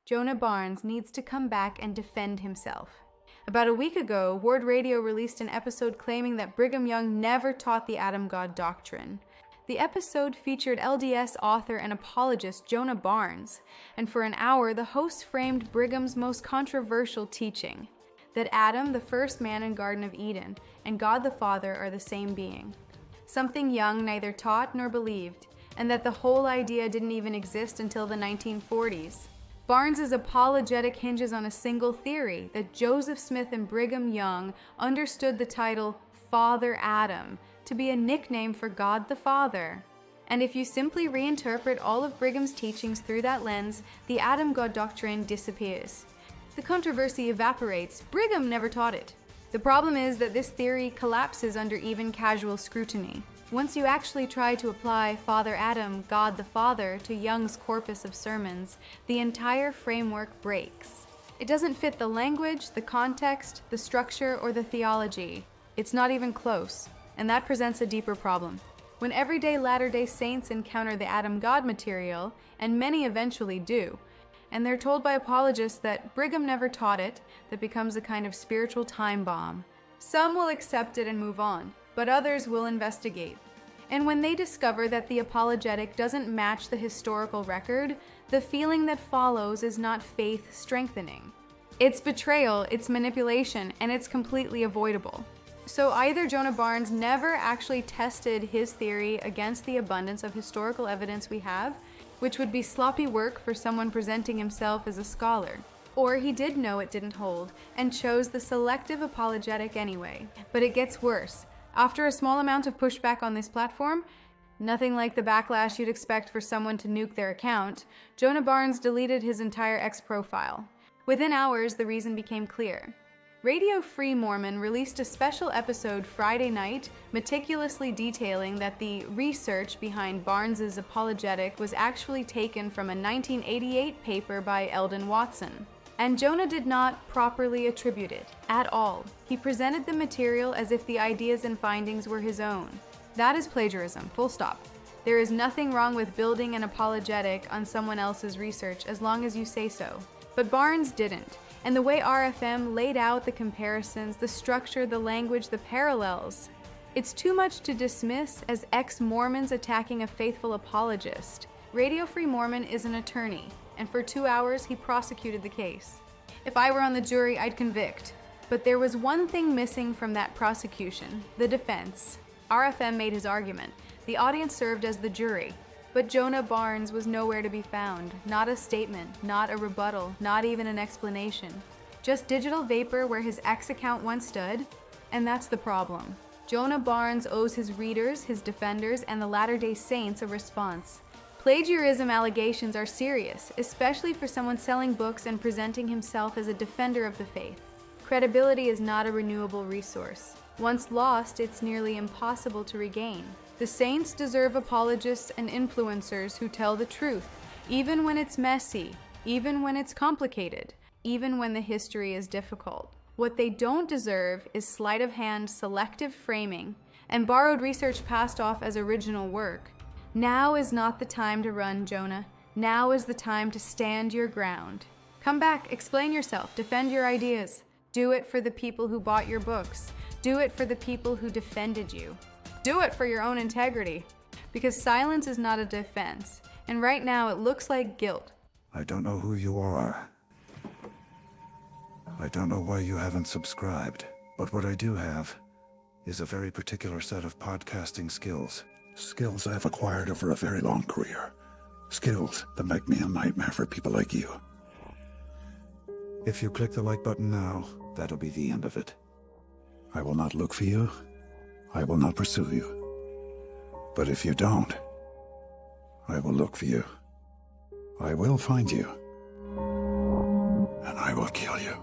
Jonah Barnes needs to come back and defend himself. About a week ago, Ward Radio released an episode claiming that Brigham Young never taught the Adam God doctrine. The episode featured LDS author and apologist Jonah Barnes, and for an hour the host framed Brigham's most controversial teaching, that Adam, the first man in Garden of Eden, and God the Father are the same being. Something Young neither taught nor believed, and that the whole idea didn't even exist until the 1940s. Barnes's apologetic hinges on a single theory, that Joseph Smith and Brigham Young understood the title Father Adam to be a nickname for God the Father. And if you simply reinterpret all of Brigham's teachings through that lens, the Adam God doctrine disappears. The controversy evaporates. Brigham never taught it. The problem is that this theory collapses under even casual scrutiny. Once you actually try to apply Father Adam, God the Father, to Young's corpus of sermons, the entire framework breaks. It doesn't fit the language, the context, the structure, or the theology. It's not even close, and that presents a deeper problem. When everyday Latter-day Saints encounter the Adam God material, and many eventually do, and they're told by apologists that Brigham never taught it, that becomes a kind of spiritual time bomb. Some will accept it and move on, but others will investigate. And when they discover that the apologetic doesn't match the historical record, the feeling that follows is not faith strengthening. It's betrayal, it's manipulation, and it's completely avoidable. So either Jonah Barnes never actually tested his theory against the abundance of historical evidence we have, which would be sloppy work for someone presenting himself as a scholar, or he did know it didn't hold and chose the selective apologetic anyway. But it gets worse. After a small amount of pushback on this platform, nothing like the backlash you'd expect for someone to nuke their account, Jonah Barnes deleted his entire X profile. Within hours, the reason became clear. Radio Free Mormon released a special episode Friday night, meticulously detailing that the research behind Barnes's apologetic was actually taken from a 1988 paper by Eldon Watson. And Jonah did not properly attribute it at all. He presented the material as if the ideas and findings were his own. That is plagiarism, full stop. There is nothing wrong with building an apologetic on someone else's research as long as you say so. But Barnes didn't. And the way RFM laid out the comparisons, the structure, the language, the parallels, it's too much to dismiss as ex-Mormons attacking a faithful apologist. Radio Free Mormon is an attorney, and for 2 hours he prosecuted the case. If I were on the jury, I'd convict. But there was one thing missing from that prosecution: the defense. RFM made his argument. The audience served as the jury. But Jonah Barnes was nowhere to be found. Not a statement, not a rebuttal, not even an explanation. Just digital vapor where his X account once stood, and that's the problem. Jonah Barnes owes his readers, his defenders, and the Latter-day Saints a response. Plagiarism allegations are serious, especially for someone selling books and presenting himself as a defender of the faith. Credibility is not a renewable resource. Once lost, it's nearly impossible to regain. The saints deserve apologists and influencers who tell the truth, even when it's messy, even when it's complicated, even when the history is difficult. What they don't deserve is sleight-of-hand selective framing and borrowed research passed off as original work. Now is not the time to run, Jonah. Now is the time to stand your ground. Come back, explain yourself, defend your ideas. Do it for the people who bought your books. Do it for the people who defended you. Do it for your own integrity. Because silence is not a defense. And right now it looks like guilt. I don't know who you are. I don't know why you haven't subscribed. But what I do have is a very particular set of podcasting skills. Skills I've acquired over a very long career. Skills that make me a nightmare for people like you. If you click the like button now, that'll be the end of it. I will not look for you. I will not pursue you. But if you don't, I will look for you. I will find you. And I will kill you.